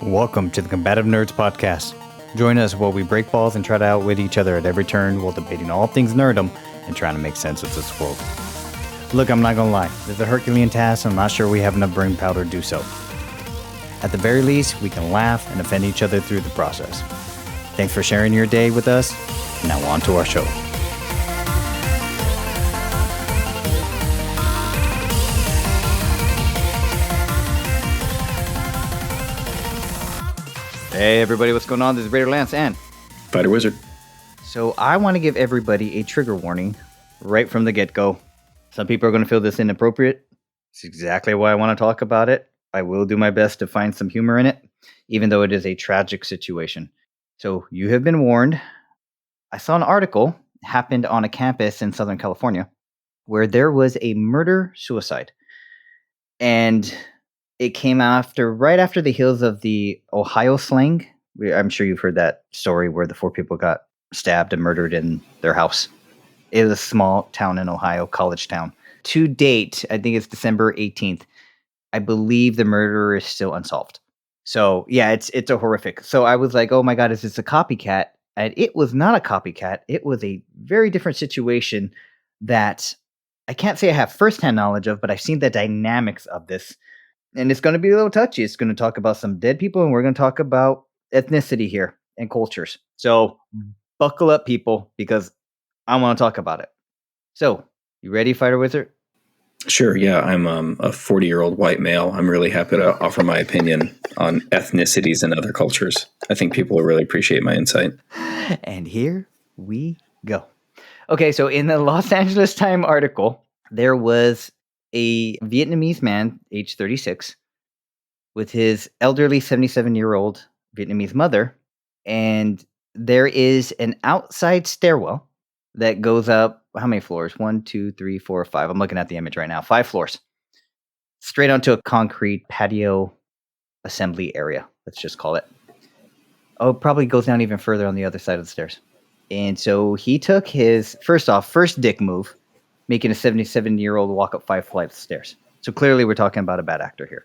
Welcome to the Combative Nerds Podcast. Join us while we break balls and try to outwit each other at every turn while debating all things nerdom and trying to make sense of this world. Look, I'm not gonna lie, this is a Herculean task and I'm not sure we have enough brain power to do so. At the very least, we can laugh and offend each other through the process. Thanks for sharing your day with us. Now on to our show. Hey everybody, what's going on? This is Raiderlance and FighterWizard. So I want to give everybody a trigger warning right from the get-go. Some people are going to feel this inappropriate. It's exactly why I want to talk about it. I will do my best to find some humor in it, even though it is a tragic situation. So you have been warned. I saw an article happened on a campus in Southern California where there was a murder-suicide. And it came right after the heels of the Ohio slang. I'm sure you've heard that story where the 4 people got stabbed and murdered in their house. It was a small town in Ohio, college town. To date, I think it's December 18th. I believe the murderer is still unsolved. So yeah, it's a horrific. So I was like, oh my God, is this a copycat? And it was not a copycat. It was a very different situation that I can't say I have firsthand knowledge of, but I've seen the dynamics of this. And it's going to be a little touchy. It's going to talk about some dead people, and we're going to talk about ethnicity here and cultures. So buckle up, people, because I want to talk about it. So, you ready, FighterWizard? Sure, yeah. I'm a 40-year-old white male. I'm really happy to offer my opinion on ethnicities and other cultures. I think people will really appreciate my insight. And here we go. Okay, so in the Los Angeles Times article, there was a Vietnamese man, age 36, with his elderly 77-year-old Vietnamese mother, and there is an outside stairwell that goes up, how many floors? 1, 2, 3, 4, 5. I'm looking at the image right now. 5 floors. Straight onto a concrete patio assembly area, let's just call it. Oh, it probably goes down even further on the other side of the stairs. And so he took his, first dick move, making a 77-year-old walk up 5 flights of stairs. So clearly we're talking about a bad actor here.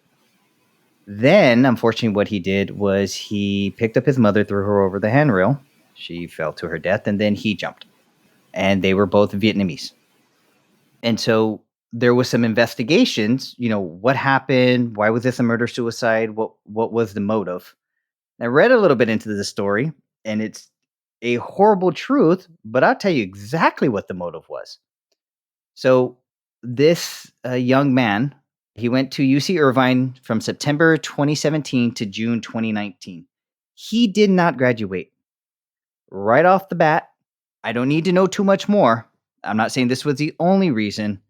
Then, unfortunately, what he did was he picked up his mother, threw her over the handrail. She fell to her death, and then he jumped. And they were both Vietnamese. And so there was some investigations, what happened? Why was this a murder-suicide? What was the motive? I read a little bit into the story, and it's a horrible truth, but I'll tell you exactly what the motive was. So this young man, he went to UC Irvine from September 2017 to June 2019. He did not graduate. Right off the bat, I don't need to know too much more. I'm not saying this was the only reason,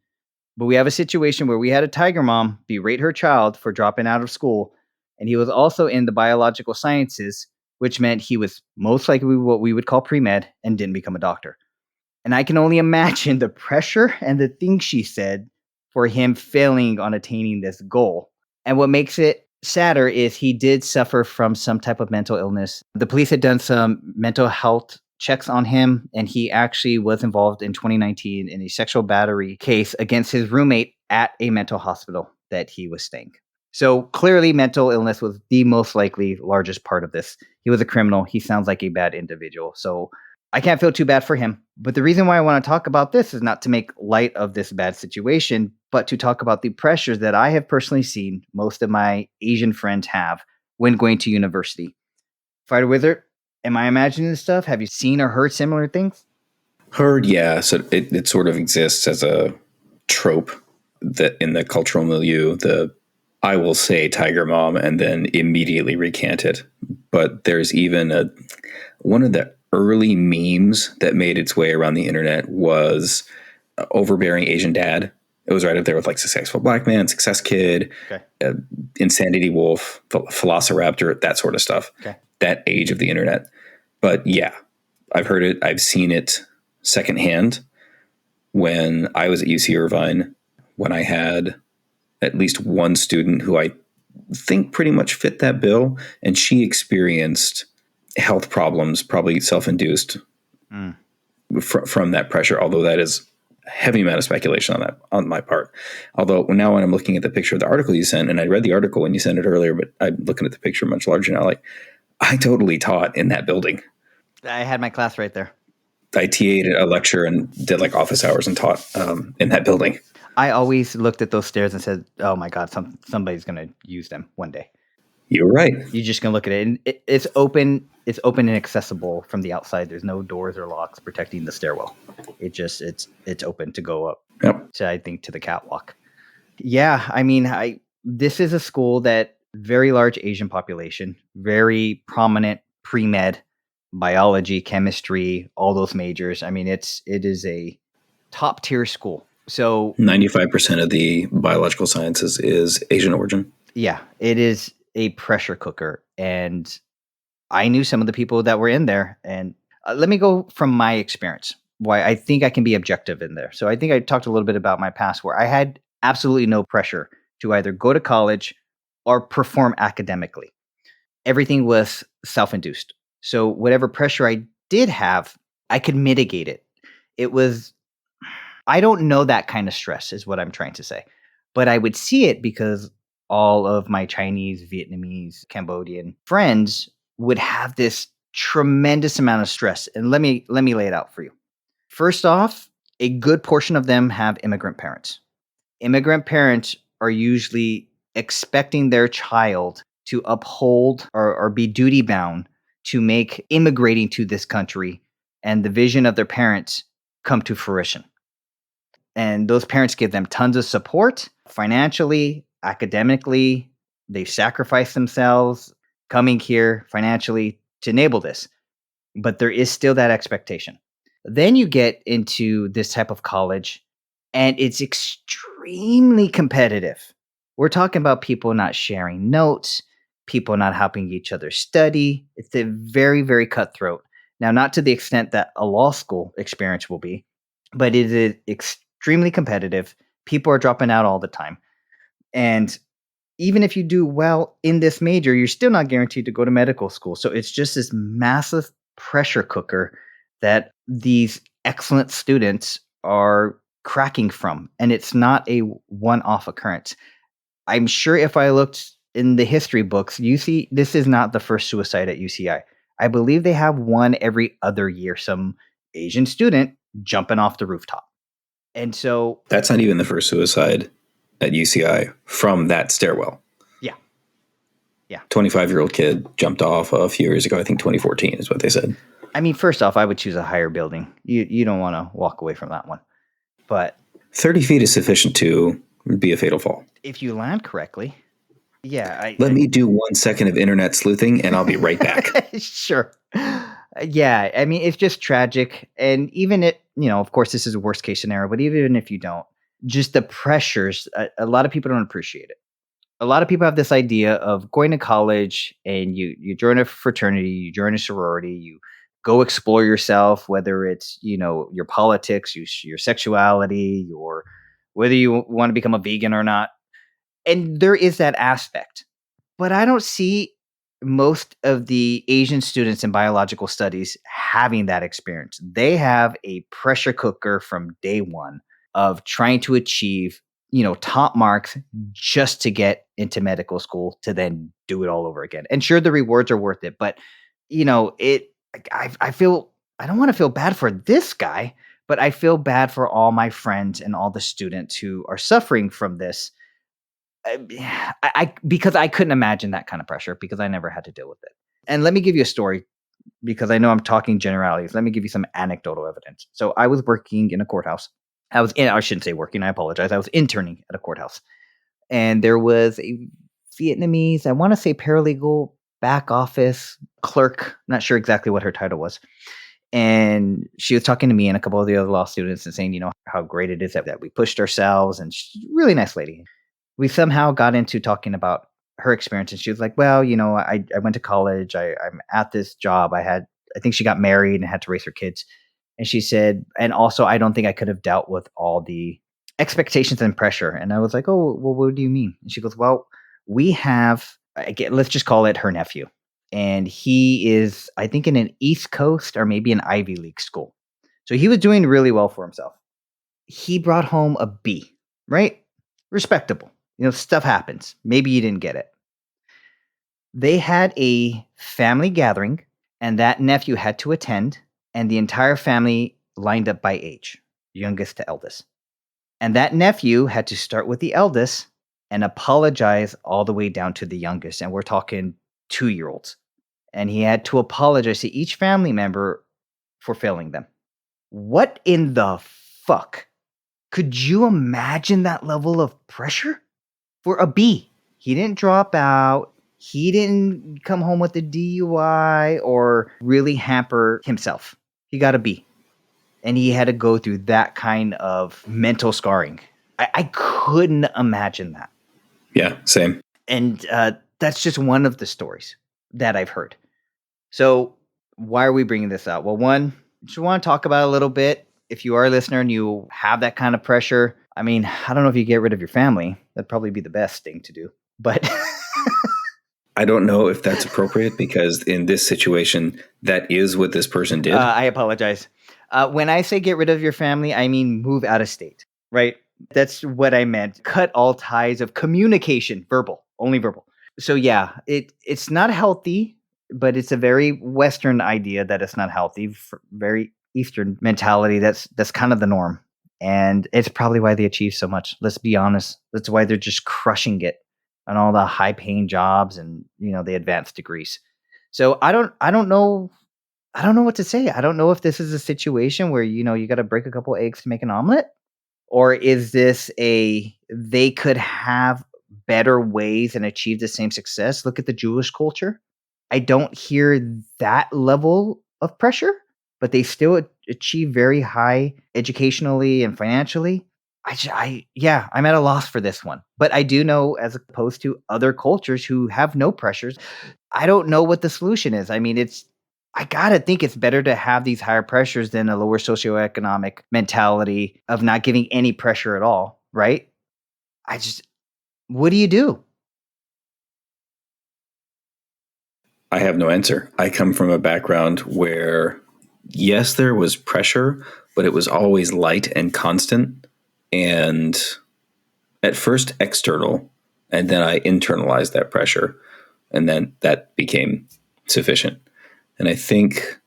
but we have a situation where we had a tiger mom berate her child for dropping out of school, and he was also in the biological sciences, which meant he was most likely what we would call pre-med and didn't become a doctor. And I can only imagine the pressure and the things she said for him failing on attaining this goal. And what makes it sadder is he did suffer from some type of mental illness. The police had done some mental health checks on him, and he actually was involved in 2019 in a sexual battery case against his roommate at a mental hospital that he was staying. So clearly mental illness was the most likely largest part of this. He was a criminal. He sounds like a bad individual. So I can't feel too bad for him. But the reason why I want to talk about this is not to make light of this bad situation, but to talk about the pressures that I have personally seen most of my Asian friends have when going to university. FighterWizard, am I imagining this stuff? Have you seen or heard similar things? Heard, yeah. So it sort of exists as a trope that in the cultural milieu, I will say tiger mom and then immediately recant it. But there's even one of the early memes that made its way around the internet was overbearing Asian dad. It was right up there with like successful black man, success kid, okay. Insanity wolf, velociraptor, that sort of stuff. Okay. That age of the internet. But yeah, I've heard it. I've seen it secondhand when I was at UC Irvine, when I had at least one student who I think pretty much fit that bill, and she experienced health problems, probably self-induced from that pressure, although that is heavy amount of speculation on that on my part. Although now when I'm looking at the picture of the article you sent, and I read the article when you sent it earlier, but I'm looking at the picture much larger now. Like, I totally taught in that building. I had my class right there. I TA'd a lecture and did like office hours and taught in that building. I always looked at those stairs and said, "Oh my God, somebody's going to use them one day." You're right. You're just going to look at it, and it's open. It's open and accessible from the outside. There's no doors or locks protecting the stairwell. It's open to go up. Yep. To, I think, to the catwalk. Yeah, I mean, this is a school that very large Asian population, very prominent pre-med, biology, chemistry, all those majors. I mean, it is a top tier school. So 95% of the biological sciences is Asian origin. Yeah, it is a pressure cooker. And I knew some of the people that were in there. And let me go from my experience, why I think I can be objective in there. So I think I talked a little bit about my past where I had absolutely no pressure to either go to college or perform academically. Everything was self-induced. So whatever pressure I did have, I could mitigate it. I don't know that kind of stress is what I'm trying to say, but I would see it because all of my Chinese, Vietnamese, Cambodian friends would have this tremendous amount of stress. And let me lay it out for you. First off, a good portion of them have immigrant parents. Immigrant parents are usually expecting their child to uphold or be duty bound to make immigrating to this country and the vision of their parents come to fruition. And those parents give them tons of support financially, academically. They sacrifice themselves coming here financially to enable this. But there is still that expectation. Then you get into this type of college, and it's extremely competitive. We're talking about people not sharing notes, people not helping each other study. It's a very, very cutthroat. Now, not to the extent that a law school experience will be, but it is extremely competitive. People are dropping out all the time. And even if you do well in this major, you're still not guaranteed to go to medical school. So it's just this massive pressure cooker that these excellent students are cracking from. And it's not a one-off occurrence. I'm sure if I looked in the history books, this is not the first suicide at UCI. I believe they have one every other year, some Asian student jumping off the rooftop. And so that's not even the first suicide at UCI from that stairwell. Yeah. 25-year-old kid jumped off a few years ago. I think 2014 is what they said. I mean, first off, I would choose a higher building. You don't want to walk away from that one. But 30 feet is sufficient to be a fatal fall. If you land correctly. Yeah. Let me do 1 second of internet sleuthing and I'll be right back. Sure. Yeah. I mean, it's just tragic. And even of course, this is a worst case scenario, but even if you don't, just the pressures, a lot of people don't appreciate it. A lot of people have this idea of going to college and you join a fraternity, you join a sorority, you go explore yourself, whether it's, your politics, your sexuality, whether you want to become a vegan or not. And there is that aspect. But I don't see most of the Asian students in biological studies having that experience. They have a pressure cooker from day one of trying to achieve top marks just to get into medical school to then do it all over again. And sure, the rewards are worth it, but I feel, I don't want to feel bad for this guy, but I feel bad for all my friends and all the students who are suffering from this. Because I couldn't imagine that kind of pressure because I never had to deal with it. And let me give you a story because I know I'm talking generalities. Let me give you some anecdotal evidence. So I was working in a courthouse. I shouldn't say working, I apologize. I was interning at a courthouse. And there was a Vietnamese, I want to say paralegal, back office clerk. Not sure exactly what her title was. And she was talking to me and a couple of the other law students and saying, how great it is that we pushed ourselves. And she's a really nice lady. We somehow got into talking about her experience. And she was like, well, I went to college. I'm at this job. I think she got married and had to raise her kids. And she said, and also, I don't think I could have dealt with all the expectations and pressure. And I was like, oh, well, what do you mean? And she goes, well, we have, let's just call it her nephew. And he is, I think, in an East Coast or maybe an Ivy League school. So he was doing really well for himself. he brought home a B, right? Respectable. Stuff happens. Maybe you didn't get it. They had a family gathering, and that nephew had to attend, and the entire family lined up by age, youngest to eldest. And that nephew had to start with the eldest and apologize all the way down to the youngest. And we're talking 2-year-olds. And he had to apologize to each family member for failing them. What in the fuck? Could you imagine that level of pressure for a B? He didn't drop out. He didn't come home with a DUI or really hamper himself. He got a B. And he had to go through that kind of mental scarring. I couldn't imagine that. Yeah, same. And that's just one of the stories that I've heard. So why are we bringing this up? Well, one, just want to talk about it a little bit. If you are a listener and you have that kind of pressure, I mean, I don't know if you get rid of your family. That'd probably be the best thing to do. But I don't know if that's appropriate because in this situation, that is what this person did. I apologize. When I say get rid of your family, I mean move out of state, right? That's what I meant. Cut all ties of communication, verbal, only verbal. So yeah, it's not healthy, but it's a very Western idea that it's not healthy. Very Eastern mentality. That's kind of the norm, and it's probably why they achieve so much. Let's be honest. That's why they're just crushing it on all the high-paying jobs and the advanced degrees. So I don't know. I don't know what to say. I don't know if this is a situation where you got to break a couple eggs to make an omelet, or is this they could have better ways and achieve the same success? Look at the Jewish culture. I don't hear that level of pressure, but they still achieve very high educationally and financially. I'm at a loss for this one. But I do know, as opposed to other cultures who have no pressures, I don't know what the solution is. I mean, I gotta think it's better to have these higher pressures than a lower socioeconomic mentality of not giving any pressure at all, right? What do you do? I have no answer. I come from a background where, yes, there was pressure, but it was always light and constant. And at first external, and then I internalized that pressure. And then that became sufficient. And I think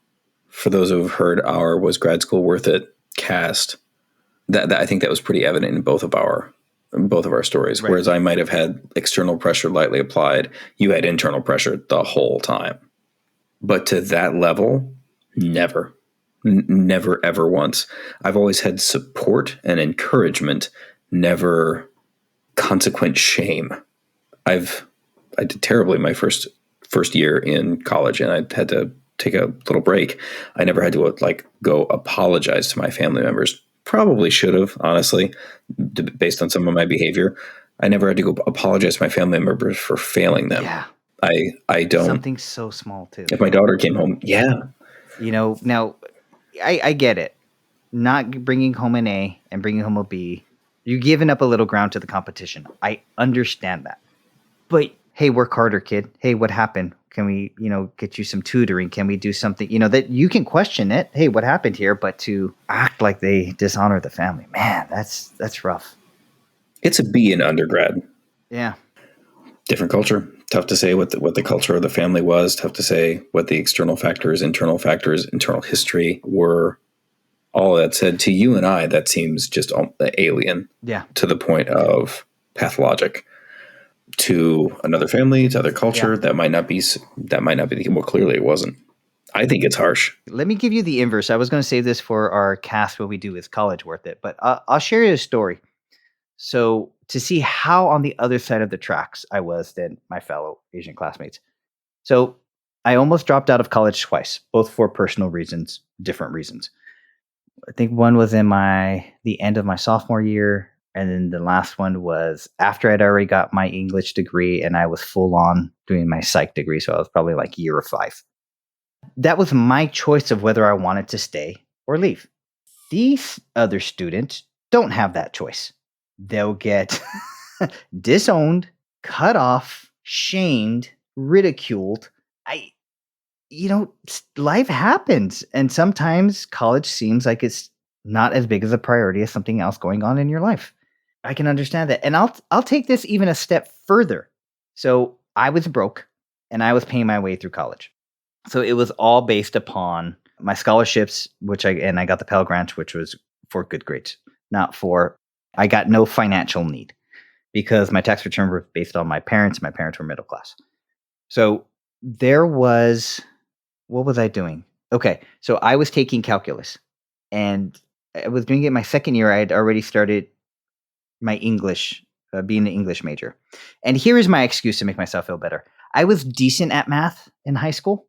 for those who have heard our Was Grad School Worth It cast, that I think that was pretty evident in both of our stories. Right. Whereas I might have had external pressure lightly applied, you had internal pressure the whole time. But to that level, never. Never, ever once. I've always had support and encouragement, never consequent shame. I did terribly my first year in college, and I had to take a little break. I never had to go apologize to my family members. Probably should have, honestly, based on some of my behavior. I never had to go apologize to my family members for failing them. Yeah. I don't. Something so small too. If my daughter came home, yeah. Now I get it. Not bringing home an A and bringing home a B. You're giving up a little ground to the competition. I understand that. But hey, work harder, kid. Hey, what happened? Can we, get you some tutoring? Can we do something, that you can question it? Hey, what happened here? But to act like they dishonor the family, man, that's rough. It's a B in undergrad. Yeah. Different culture. Tough to say what the culture of the family was. Tough to say what the external factors, internal history were. All of that said, to you and I, that seems just alien. Yeah. To the point of pathologic. To another family, to other culture, that might not be. Well, clearly it wasn't. I think it's harsh. Let me give you the inverse. I was going to save this for our cast when we do Is College Worth It? But I'll share you a story. So to see how on the other side of the tracks I was than my fellow Asian classmates. So I almost dropped out of college twice, both for personal reasons, different reasons. I think one was in the end of my sophomore year. And then the last one was after I'd already got my English degree and I was full on doing my psych degree. So I was probably like year 5. That was my choice of whether I wanted to stay or leave. These other students don't have that choice. They'll get disowned, cut off, shamed, ridiculed. Life happens. And sometimes college seems like it's not as big as a priority as something else going on in your life. I can understand that. And I'll take this even a step further. So I was broke and I was paying my way through college. So it was all based upon my scholarships, I got the Pell Grant, which was for good grades, not for, I got no financial need because my tax return was based on my parents. My parents were middle class. So what was I doing? Okay. So I was taking calculus and I was doing it my second year. I had already started my English, being an English major. And here is my excuse to make myself feel better. I was decent at math in high school.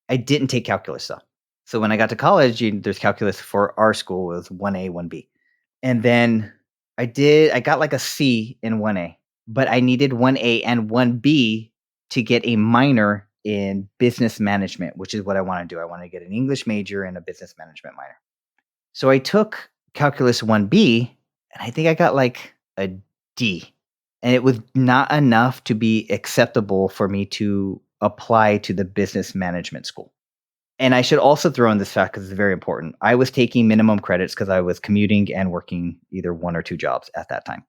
I didn't take calculus though. So when I got to college, there's calculus for our school. It was 1A, 1B. And then I got like a C in 1A, but I needed 1A and 1B to get a minor in business management, which is what I want to do. I want to get an English major and a business management minor. So I took calculus 1B and I think I got like a D. And it was not enough to be acceptable for me to apply to the business management school. And I should also throw in this fact because it's very important. I was taking minimum credits because I was commuting and working either one or two jobs at that time.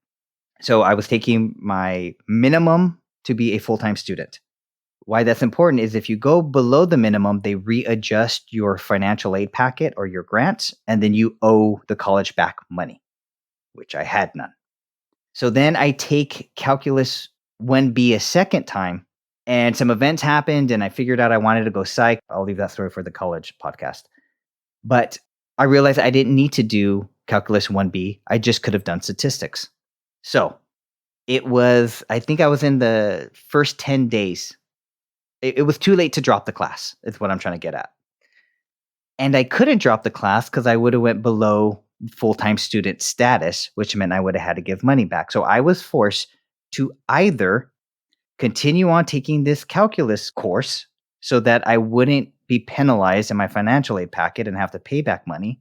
So I was taking my minimum to be a full-time student. Why that's important is if you go below the minimum, they readjust your financial aid packet or your grants, and then you owe the college back money, which I had none. So then I take calculus 1B a second time, and some events happened, and I figured out I wanted to go psych. I'll leave that story for the college podcast. But I realized I didn't need to do calculus 1B. I just could have done statistics. So I think I was in the first 10 days. It was too late to drop the class, is what I'm trying to get at. And I couldn't drop the class because I would have went below full-time student status, which meant I would have had to give money back. So I was forced to either continue on taking this calculus course so that I wouldn't be penalized in my financial aid packet and have to pay back money,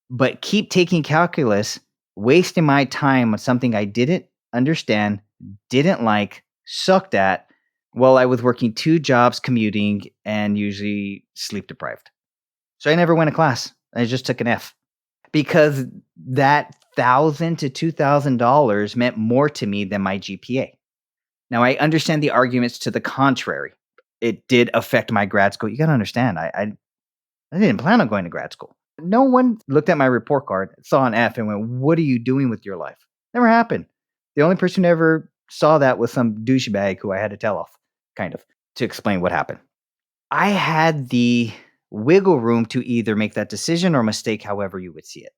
but keep taking calculus, wasting my time on something I didn't understand, didn't like, sucked at, while I was working two jobs, commuting, and usually sleep deprived. So I never went to class. I just took an F because that $1,000 to $2,000 meant more to me than my GPA. Now, I understand the arguments to the contrary. It did affect my grad school. You got to understand, I didn't plan on going to grad school. No one looked at my report card, saw an F, and went, "What are you doing with your life?" Never happened. The only person who ever saw that was some douchebag who I had to tell off, kind of, to explain what happened. I had the wiggle room to either make that decision or mistake, however you would see it.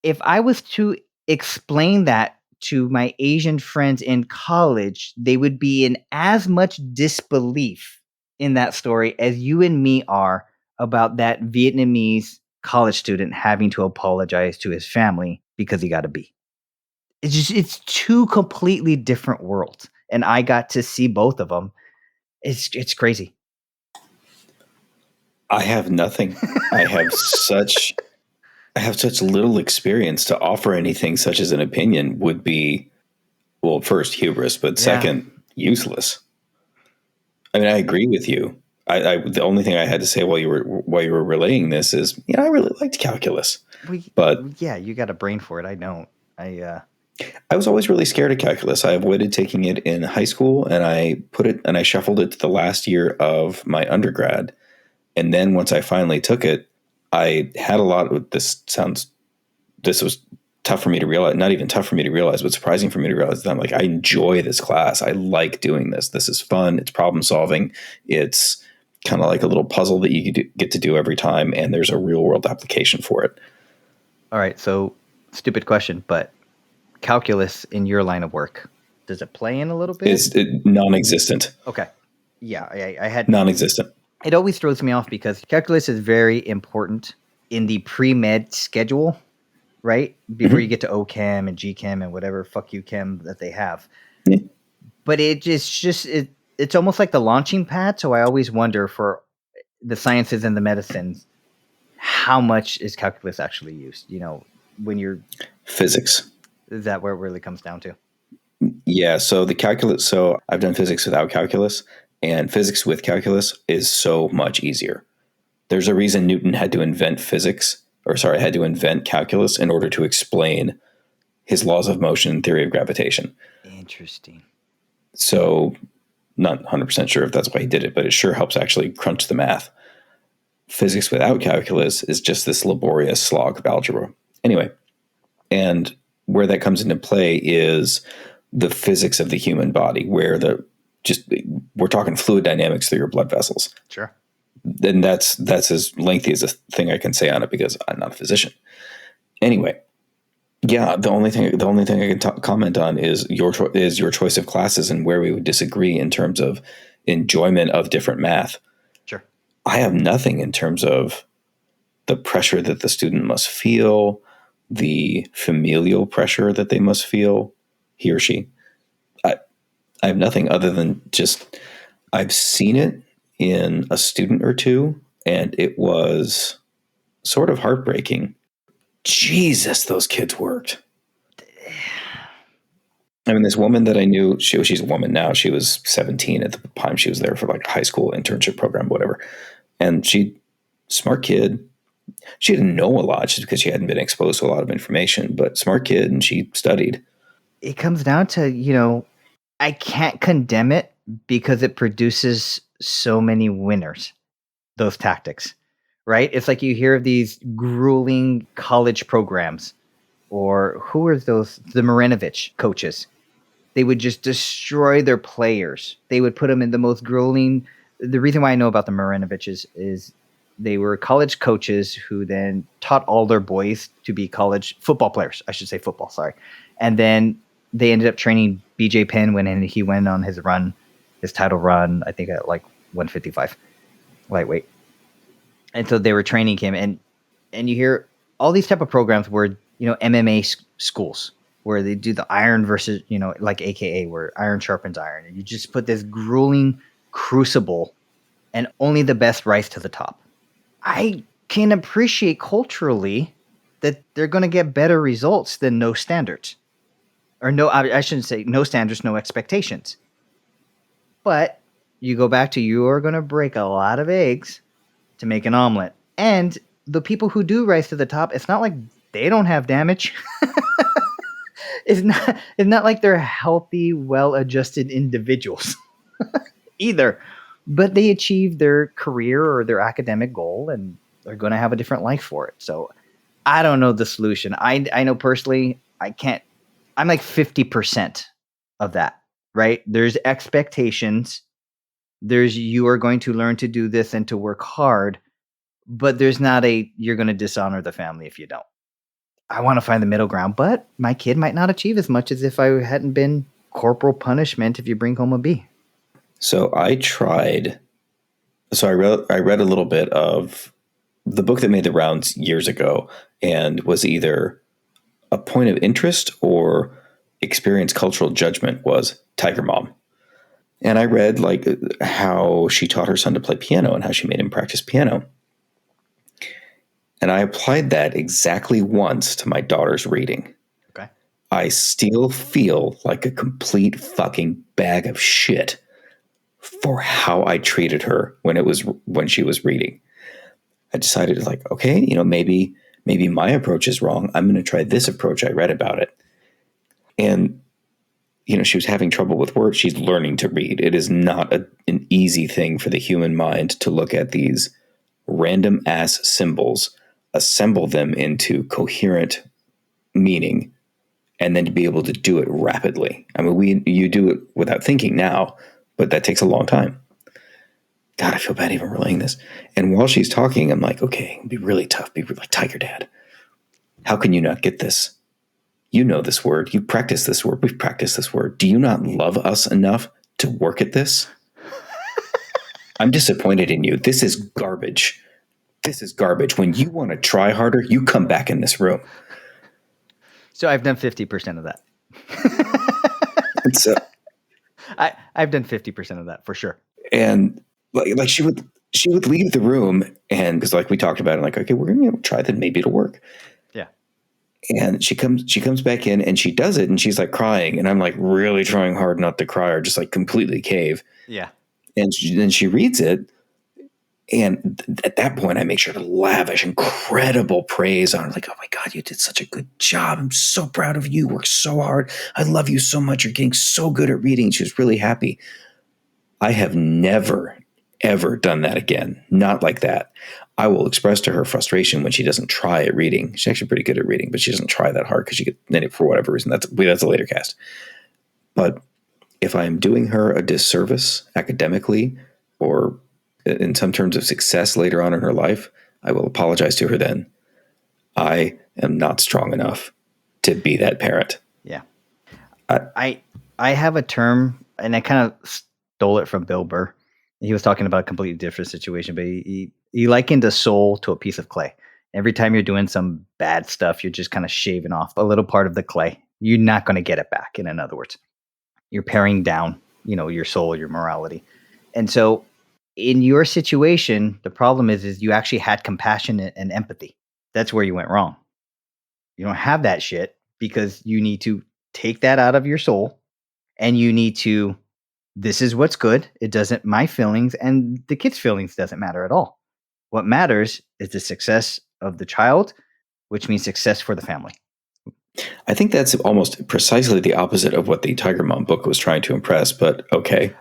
If I was to explain that to my Asian friends in college, they would be in as much disbelief in that story as you and me are about that Vietnamese college student having to apologize to his family because he got a B. It's two completely different worlds. And I got to see both of them. It's crazy. I have nothing. I have such little experience to offer anything such as an opinion would be, well, first hubris, but second, useless. I mean, I agree with you. The only thing I had to say while you were relaying this is, I really liked calculus, but yeah, you got a brain for it. I don't. I was always really scared of calculus. I avoided taking it in high school, and I shuffled it to the last year of my undergrad. And then once I finally took it, I had a lot of this was tough for me to realize, not even tough for me to realize, but surprising for me to realize that I'm like, I enjoy this class. I like doing this. This is fun. It's problem solving. It's kind of like a little puzzle that you get to do every time. And there's a real world application for it. All right. So stupid question, but calculus in your line of work, does it play in a little bit? It's non-existent. Okay. Yeah. I had non-existent. It always throws me off because calculus is very important in the pre-med schedule, right? Before you get to OChem and GChem and whatever fuck you chem that they have. Yeah. But it's almost like the launching pad. So I always wonder for the sciences and the medicines, how much is calculus actually used? When you're physics. Is that where it really comes down to? Yeah. So the calculus. So I've done physics without calculus. And physics with calculus is so much easier. There's a reason Newton had to invent physics I had to invent calculus in order to explain his laws of motion and theory of gravitation. Interesting. So not 100% sure if that's why he did it, but it sure helps actually crunch the math. Physics without calculus is just this laborious slog of algebra. Anyway, and where that comes into play is the physics of the human body, where we're talking fluid dynamics through your blood vessels. Sure. And that's as lengthy as a thing I can say on it because I'm not a physician. Anyway, yeah, the only thing I can comment on is your choice of classes and where we would disagree in terms of enjoyment of different math. Sure. I have nothing in terms of the pressure that the student must feel, the familial pressure that they must feel, he or she. I have nothing other than just I've seen it in a student or two, and it was sort of heartbreaking. Jesus, those kids worked. I mean, this woman that I knew, she's a woman now. She was 17 at the time. She was there for like a high school internship program, whatever. And smart kid. She didn't know a lot just because she hadn't been exposed to a lot of information, but smart kid, and she studied. It comes down to, I can't condemn it because it produces so many winners, those tactics, right? It's like you hear of these grueling college programs, or who are those? The Marinovich coaches. They would just destroy their players. They would put them in the most grueling. The reason why I know about the Marinoviches is they were college coaches who then taught all their boys to be college football players. I should say football, sorry. And then they ended up training BJ Penn when he went on his title run, I think at like 155 lightweight. And so they were training him, and you hear all these type of programs where, MMA schools where they do the iron versus, like AKA where iron sharpens iron. And you just put this grueling crucible and only the best rise to the top. I can appreciate culturally that they're going to get better results than no standards. Or no, I shouldn't say no standards, no expectations. But you go back to you are going to break a lot of eggs to make an omelet. And the people who do rise to the top, it's not like they don't have damage. It's not like they're healthy, well-adjusted individuals either. But they achieve their career or their academic goal, and they're going to have a different life for it. So I don't know the solution. I know personally, I can't. I'm like 50% of that, right? There's expectations. There's you are going to learn to do this and to work hard, but there's not you're going to dishonor the family if you don't. I want to find the middle ground, but my kid might not achieve as much as if I hadn't been corporal punishment if you bring home a B. So I tried. So I read a little bit of the book that made the rounds years ago and was either a point of interest or experience cultural judgment was Tiger Mom. And I read like how she taught her son to play piano and how she made him practice piano. And I applied that exactly once to my daughter's reading. Okay. I still feel like a complete fucking bag of shit for how I treated her when she was reading. I decided like, okay, maybe my approach is wrong. I'm going to try this approach. I read about it. And, she was having trouble with words. She's learning to read. It is not an easy thing for the human mind to look at these random ass symbols, assemble them into coherent meaning, and then to be able to do it rapidly. I mean, you do it without thinking now, but that takes a long time. God, I feel bad even relaying this. And while she's talking, I'm like, okay, be really tough. Be like Tiger Dad. How can you not get this? You know this word. You practice this word. We've practiced this word. Do you not love us enough to work at this? I'm disappointed in you. This is garbage. This is garbage. When you want to try harder, you come back in this room. So I've done 50% of that. And so I've done 50% of that for sure. And like she would leave the room, and because like we talked about it, like, okay, we're gonna try that, maybe it'll work. Yeah. And she comes back in and she does it, and she's like crying, and I'm like really trying hard not to cry or just like completely cave. Yeah. And then she reads it, And at that point, I make sure to lavish incredible praise on her. Like, oh my God, you did such a good job. I'm so proud of you. You worked so hard. I love you so much. You're getting so good at reading. She was really happy. I have never, ever done that again. Not like that. I will express to her frustration when she doesn't try at reading. She's actually pretty good at reading, but she doesn't try that hard because she gets, for whatever reason, that's a later cast. But if I'm doing her a disservice academically or in some terms of success later on in her life, I will apologize to her then. I am not strong enough to be that parent. Yeah. I have a term, and I kind of stole it from Bill Burr. He was talking about a completely different situation, but he likened a soul to a piece of clay. Every time you're doing some bad stuff, you're just kind of shaving off a little part of the clay. You're not going to get it back. In other words, you're paring down, your soul, your morality. And so in your situation, the problem is you actually had compassion and empathy. That's where you went wrong. You don't have that shit because you need to take that out of your soul and you need to, this is what's good. It doesn't, my feelings and the kid's feelings doesn't matter at all. What matters is the success of the child, which means success for the family. I think that's almost precisely the opposite of what the Tiger Mom book was trying to impress, but okay.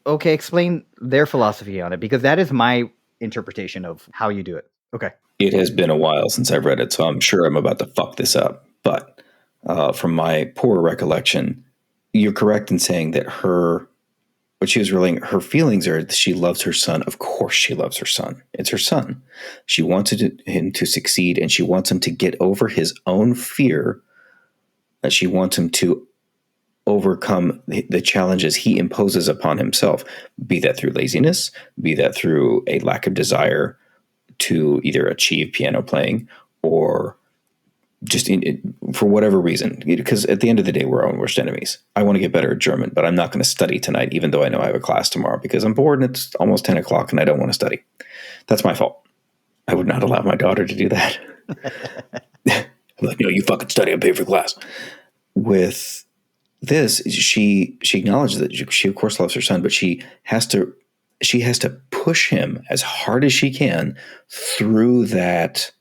Okay, explain their philosophy on it, because that is my interpretation of how you do it. Okay. It has been a while since I've read it, so I'm sure I'm about to fuck this up. But from my poor recollection, you're correct in saying that her feelings are that she loves her son. Of course she loves her son. It's her son. She wants him to succeed, and she wants him to get over his own fear. That she wants him to overcome the challenges he imposes upon himself, be that through laziness, be that through a lack of desire to either achieve piano playing or just for whatever reason. Because at the end of the day, we're our own worst enemies. I want to get better at German, but I'm not going to study tonight, even though I know I have a class tomorrow because I'm bored and it's almost 10 o'clock and I don't want to study. That's my fault. I would not allow my daughter to do that. I'm like, no, you fucking study. I'm paying for class. With this, she acknowledges that she of course loves her son, but she has to push him as hard as she can through that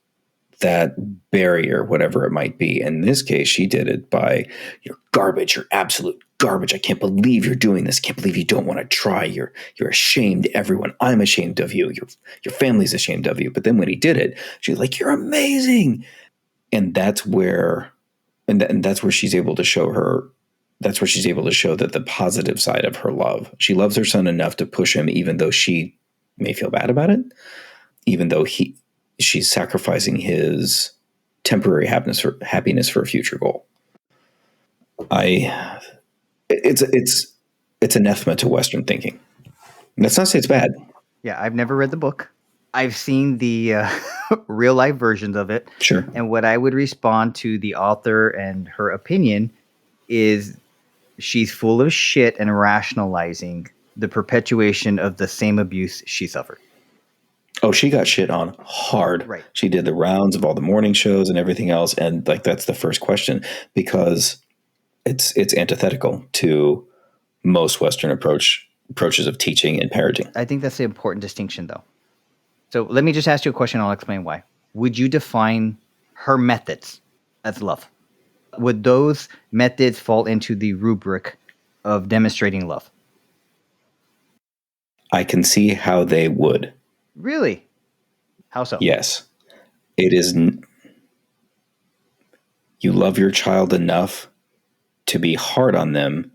barrier, whatever it might be. In this case, she did it by, you're garbage, you're absolute garbage. I can't believe you're doing this. I can't believe you don't want to try. You're ashamed, everyone. I'm ashamed of you. Your family's ashamed of you. But then when he did it, she's like, you're amazing. And that's where she's able to show that the positive side of her love. She loves her son enough to push him, even though she may feel bad about it, even though she's sacrificing his temporary happiness for a future goal. It's anathema to Western thinking. That's not to say it's bad. Yeah, I've never read the book. I've seen the real life versions of it. Sure. And what I would respond to the author and her opinion is she's full of shit and rationalizing the perpetuation of the same abuse she suffered. Oh, she got shit on hard. Right. She did the rounds of all the morning shows and everything else. And like, that's the first question, because it's antithetical to most Western approaches of teaching and parenting. I think that's the important distinction, though. So let me just ask you a question. I'll explain why. Would you define her methods as love? Would those methods fall into the rubric of demonstrating love? I can see how they would. Really? How so? Yes. It is. You love your child enough to be hard on them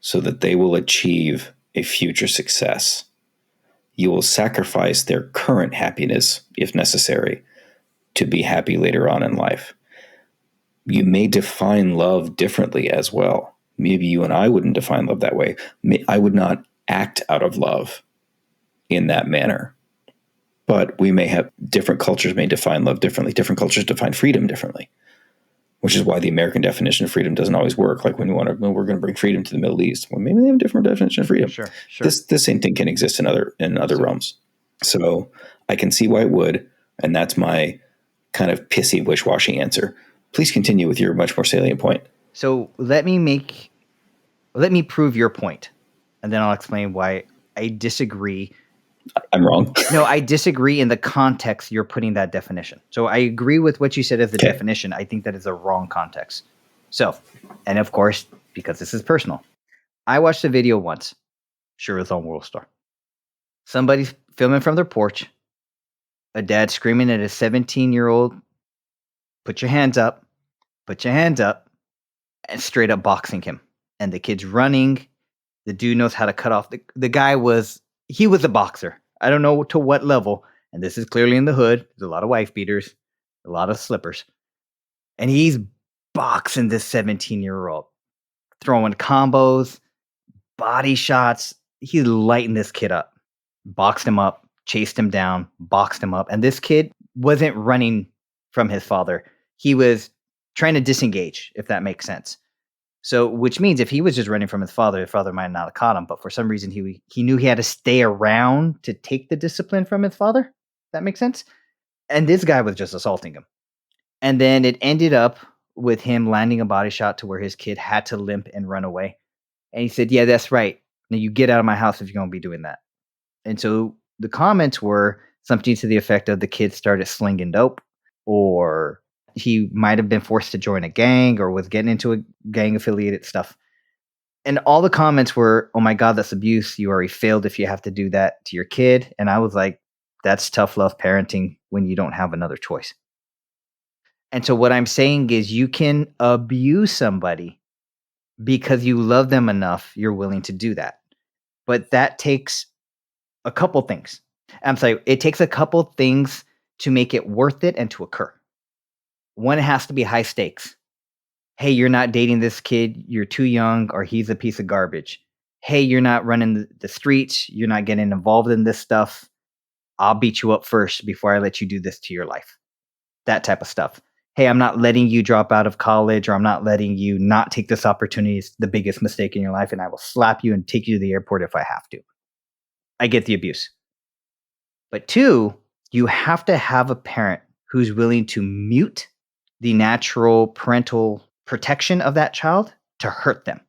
so that they will achieve a future success. You will sacrifice their current happiness, if necessary, to be happy later on in life. You may define love differently as well. Maybe you and I wouldn't define love that way. I would not act out of love in that manner. But we may have different cultures may define love differently. Different cultures define freedom differently, which is why the American definition of freedom doesn't always work. Like when we're going to bring freedom to the Middle East. Well, maybe they have a different definition of freedom. Sure. This same thing can exist in other realms. So I can see why it would, and that's my kind of pissy, wish-washy answer. Please continue with your much more salient point. So let me prove your point, and then I'll explain why I disagree I'm wrong. No, I disagree in the context you're putting that definition. So I agree with what you said as the definition. I think that is a wrong context. So, and of course, because this is personal, I watched a video once. Sure, it's on World Star. Somebody's filming from their porch. A dad screaming at a 17-year-old, put your hands up, and straight up boxing him. And the kid's running. The dude knows how to cut off. The guy was a boxer. I don't know to what level. And this is clearly in the hood. There's a lot of wife beaters, a lot of slippers. And he's boxing this 17-year-old, throwing combos, body shots. He's lighting this kid up. Boxed him up, chased him down, boxed him up. And this kid wasn't running from his father. He was trying to disengage, if that makes sense. So, which means if he was just running from his father might not have caught him. But for some reason, he knew he had to stay around to take the discipline from his father. That makes sense. And this guy was just assaulting him. And then it ended up with him landing a body shot to where his kid had to limp and run away. And he said, "Yeah, that's right. Now you get out of my house if you're going to be doing that." And so the comments were something to the effect of the kid started slinging dope, or he might have been forced to join a gang or was getting into a gang affiliated stuff. And all the comments were, "Oh my God, that's abuse. You already failed if you have to do that to your kid." And I was like, that's tough love parenting when you don't have another choice. And so what I'm saying is you can abuse somebody because you love them enough, you're willing to do that. But that takes a couple things. I'm sorry, it takes a couple things to make it worth it and to occur. One, it has to be high stakes. Hey, you're not dating this kid, you're too young, or he's a piece of garbage. Hey, you're not running the streets, you're not getting involved in this stuff. I'll beat you up first before I let you do this to your life. That type of stuff. Hey, I'm not letting you drop out of college, or I'm not letting you not take this opportunity. It's the biggest mistake in your life, and I will slap you and take you to the airport if I have to. I get the abuse. But two, you have to have a parent who's willing to mute the natural parental protection of that child to hurt them.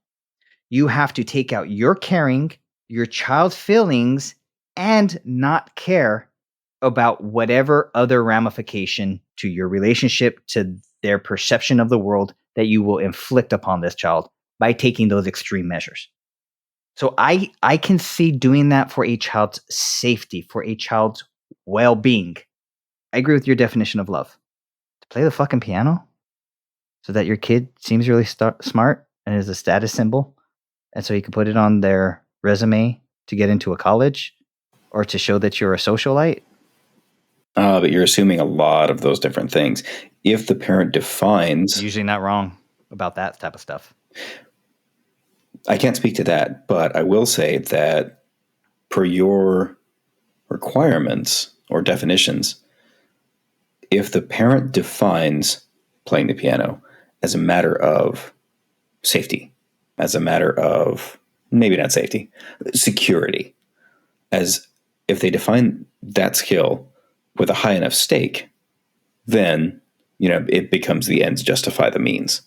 You have to take out your caring, your child's feelings, and not care about whatever other ramification to your relationship, to their perception of the world that you will inflict upon this child by taking those extreme measures. So I can see doing that for a child's safety, for a child's well-being. I agree with your definition of love. To play the fucking piano so that your kid seems really smart and is a status symbol, and so you can put it on their resume to get into a college or to show that you're a socialite. But you're assuming a lot of those different things. If the parent defines... Usually not wrong about that type of stuff. I can't speak to that, but I will say that per your requirements or definitions, if the parent defines playing the piano as a matter of safety, as a matter of, maybe not safety, security, as if they define that skill with a high enough stake, then, it becomes the ends justify the means.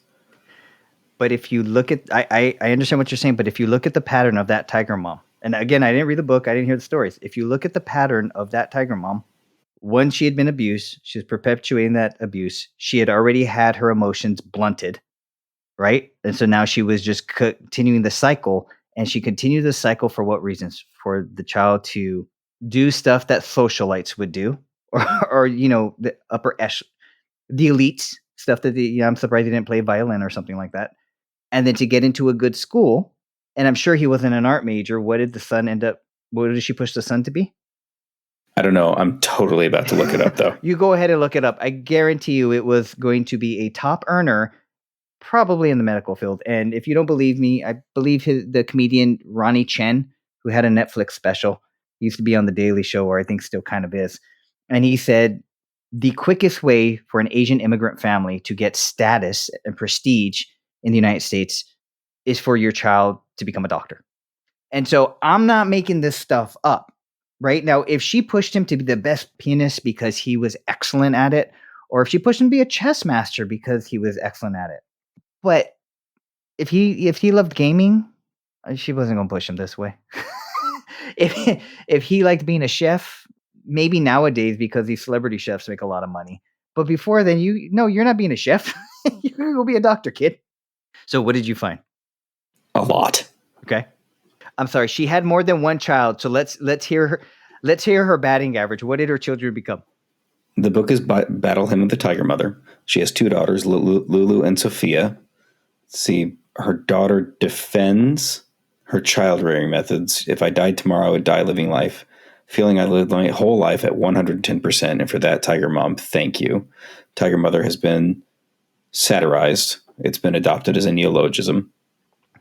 But if you look at, I understand what you're saying, but if you look at the pattern of that tiger mom, and again, I didn't read the book, I didn't hear the stories. If you look at the pattern of that tiger mom, when she had been abused, she was perpetuating that abuse. She had already had her emotions blunted, right? And so now she was just continuing the cycle, and she continued the cycle for what reasons? For the child to do stuff that socialites would do, or the upper the elites stuff that I'm surprised he didn't play violin or something like that. And then to get into a good school, and I'm sure he wasn't an art major. What did she push the son to be? I don't know. I'm totally about to look it up, though. You go ahead and look it up. I guarantee you it was going to be a top earner, probably in the medical field. And if you don't believe me, I believe the comedian Ronnie Chen, who had a Netflix special, used to be on The Daily Show, or I think still kind of is. And he said, the quickest way for an Asian immigrant family to get status and prestige in the United States is for your child to become a doctor. And so I'm not making this stuff up, right? Now, if she pushed him to be the best pianist because he was excellent at it, or if she pushed him to be a chess master because he was excellent at it. But if he loved gaming, she wasn't going to push him this way. if he liked being a chef, maybe nowadays because these celebrity chefs make a lot of money. But before then, you're not being a chef. You're gonna go be a doctor, kid. So what did you find? A lot. Okay. I'm sorry. She had more than one child. So let's hear her. Let's hear her batting average. What did her children become? The book is Battle Hymn of the Tiger Mother. She has 2 daughters, Lulu and Sophia. See, her daughter defends her child-rearing methods. If I died tomorrow, I would die living life. Feeling I lived my whole life at 110%. And for that, Tiger Mom, thank you. Tiger Mother has been satirized. It's been adopted as a neologism.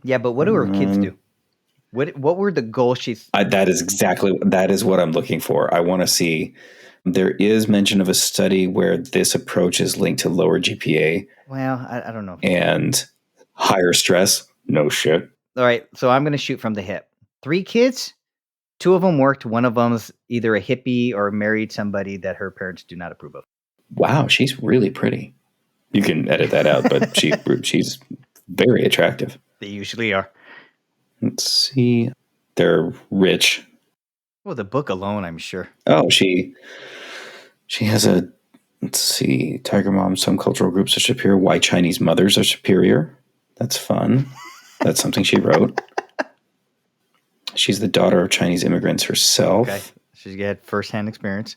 Yeah, but what do her kids do? What were the goals that is what I'm looking for. I want to see. There is mention of a study where this approach is linked to lower GPA. Well, I don't know. And higher stress. No shit. All right, so I'm going to shoot from the hip. 3 kids, 2 of them worked. One of them's either a hippie or married somebody that her parents do not approve of. Wow, she's really pretty. You can edit that out, but she's very attractive. They usually are. Let's see. They're rich. Well, the book alone, I'm sure. Oh, she has a, let's see, Tiger Mom, some cultural groups are superior. Why Chinese mothers are superior. That's fun. That's something she wrote. She's the daughter of Chinese immigrants herself. Okay. She's got firsthand experience.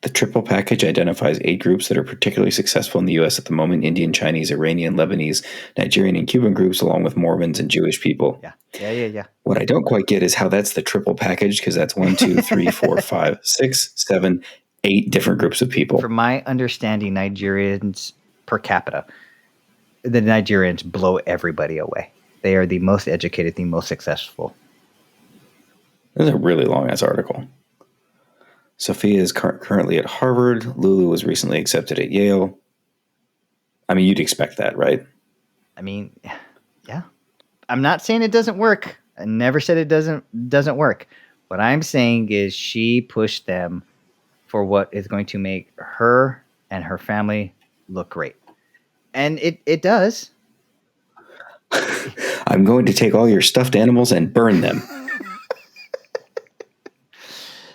The triple package identifies 8 groups that are particularly successful in the U.S. at the moment: Indian, Chinese, Iranian, Lebanese, Nigerian, and Cuban groups, along with Mormons and Jewish people. Yeah. What I don't quite get is how that's the triple package, because that's 1, 2, 3, 4, 5, 6, 7, 8 different groups of people. From my understanding, Nigerians per capita, the Nigerians blow everybody away. They are the most educated, the most successful. This is a really long-ass article. Sophia is currently at Harvard. Lulu was recently accepted at Yale. I mean, you'd expect that, right? I mean, yeah. I'm not saying it doesn't work. I never said it doesn't work. What I'm saying is she pushed them for what is going to make her and her family look great. And it does. I'm going to take all your stuffed animals and burn them.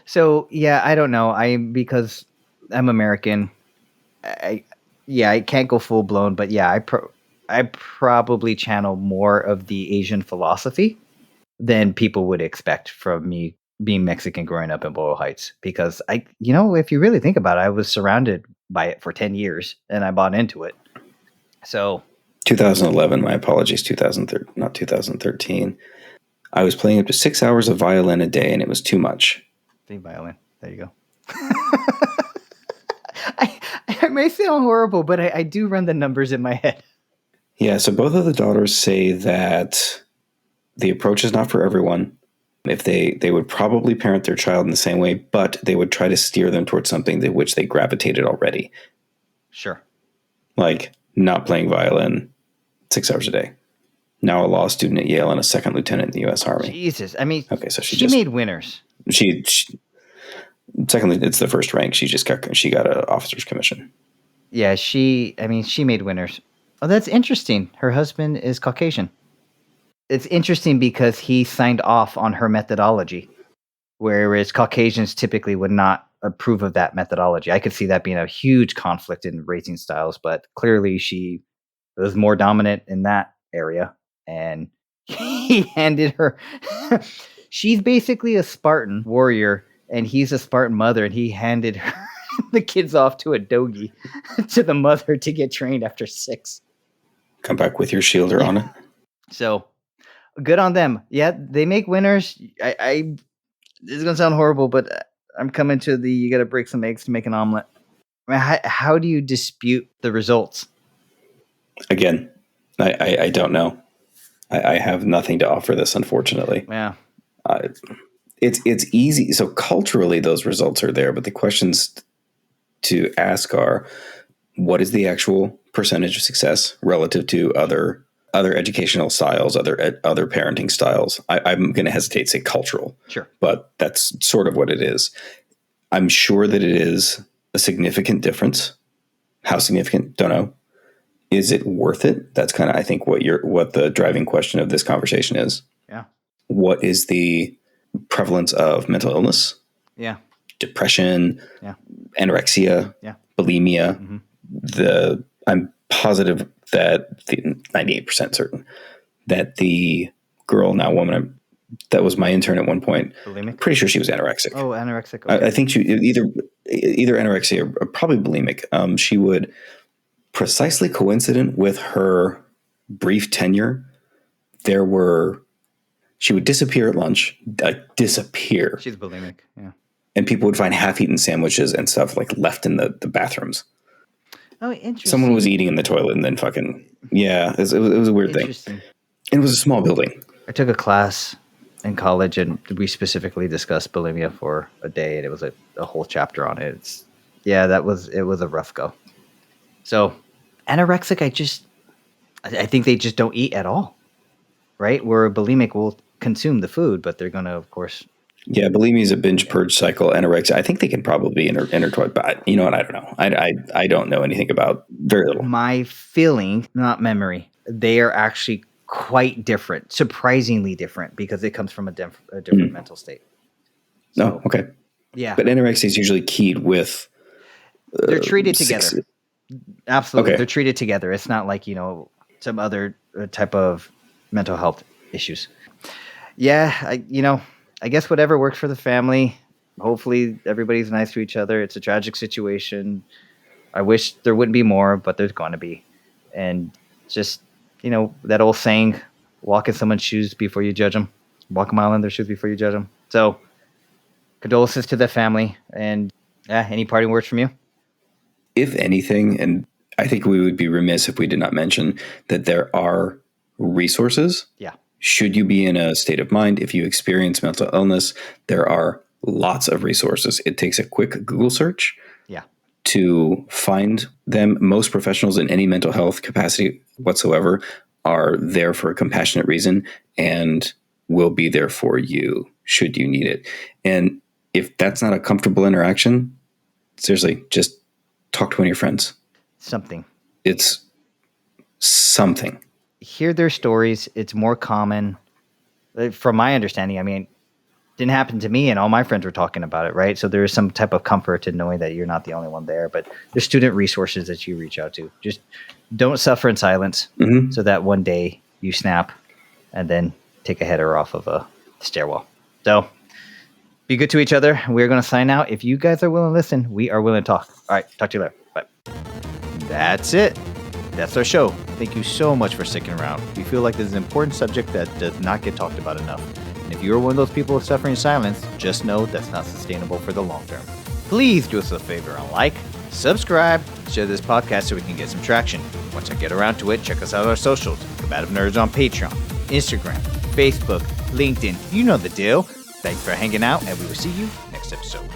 So, yeah, I don't know. Because I'm American, I can't go full blown, but yeah, I probably channel more of the Asian philosophy than people would expect from me being Mexican growing up in Boyle Heights. Because if you really think about it, I was surrounded by it for 10 years and I bought into it. So 2011, my apologies, 2013, not 2013. I was playing up to 6 hours of violin a day and it was too much. The violin. There you go. I may sound horrible, but I do run the numbers in my head. Yeah, so both of the daughters say that the approach is not for everyone. If they would probably parent their child in the same way, but they would try to steer them towards something to which they gravitated already. Sure. Like not playing violin 6 hours a day. Now a law student at Yale and a second lieutenant in the U.S. Army. Jesus. I mean, okay, so she made winners. She secondly, it's the first rank. She got an officer's commission. Yeah, she made winners. Oh, that's interesting. Her husband is Caucasian. It's interesting because he signed off on her methodology, whereas Caucasians typically would not approve of that methodology. I could see that being a huge conflict in raising styles, but clearly she was more dominant in that area, and he handed her. She's basically a Spartan warrior, and he's a Spartan mother, and he handed her the kids off to a dogie to the mother to get trained after 6. Come back with your shielder on it. So good on them. Yeah, they make winners. I this is gonna sound horrible, but I'm coming to you got to break some eggs to make an omelet. I mean, how do you dispute the results? Again, I don't know. I have nothing to offer this, unfortunately. Yeah. It's easy. So culturally, those results are there, but the questions to ask are, what is the actual percentage of success relative to other educational styles, other parenting styles? I'm going to hesitate to say cultural, sure, but that's sort of what it is. I'm sure that it is a significant difference. How significant? Don't know. Is it worth it? That's kind of, I think, what the driving question of this conversation is. Yeah. What is the prevalence of mental illness, Yeah. depression, Yeah. anorexia, Yeah. bulimia. Mm-hmm. I'm positive that 98% certain that the girl, now woman, that was my intern at one point, Bulimic? pretty sure she was anorexic. Oh, anorexic. Okay. I think she either anorexia or probably bulimic. She would, precisely coincident with her brief tenure, she would disappear at lunch, disappear. She's bulimic. Yeah. And people would find half-eaten sandwiches and stuff like left in the bathrooms. Oh, interesting. Someone was eating in the toilet and then fucking, yeah, it was a weird thing. And it was a small building. I took a class in college and we specifically discussed bulimia for a day, and it was a whole chapter on it. It was a rough go. So anorexic, I think they just don't eat at all, right? Where a bulimic will consume the food, but they're going to, of course. Yeah, bulimia is a binge purge cycle. Anorexia, I think they can probably be intertwined, but you know what? I don't know. I don't know anything about, very little. My feeling, not memory, they are actually quite different, surprisingly different, because it comes from a different mental state. So, okay. Yeah. But anorexia is usually keyed with... they're treated together. Absolutely. Okay. They're treated together. It's not like, some other type of mental health issues. Yeah, I guess whatever works for the family. Hopefully everybody's nice to each other. It's a tragic situation. I wish there wouldn't be more, but there's going to be. And just, that old saying, walk in someone's shoes before you judge them. Walk a mile in their shoes before you judge them. So condolences to the family. And any parting words from you? If anything, and I think we would be remiss if we did not mention that there are resources. Yeah. Should you be in a state of mind, if you experience mental illness, there are lots of resources. It takes a quick Google search to find them. Most professionals in any mental health capacity whatsoever are there for a compassionate reason and will be there for you should you need it. And if that's not a comfortable interaction, seriously, just talk to one of your friends. It's something. Hear their stories. It's more common. From my understanding, it didn't happen to me and all my friends were talking about it, right? So there is some type of comfort in knowing that you're not the only one there, but there's student resources that you reach out to. Just don't suffer in silence so that one day you snap and then take a header off of a stairwell. So be good to each other. We're going to sign out. If you guys are willing to listen, we are willing to talk. All right. Talk to you later. Bye. That's it. That's our show. Thank you so much for sticking around. We feel like this is an important subject that does not get talked about enough. And if you're one of those people suffering in silence, just know that's not sustainable for the long term. Please do us a favor and like, subscribe, share this podcast so we can get some traction. Once I get around to it, check us out on our socials. Combative Nerds on Patreon, Instagram, Facebook, LinkedIn. You know the deal. Thanks for hanging out, and we will see you next episode.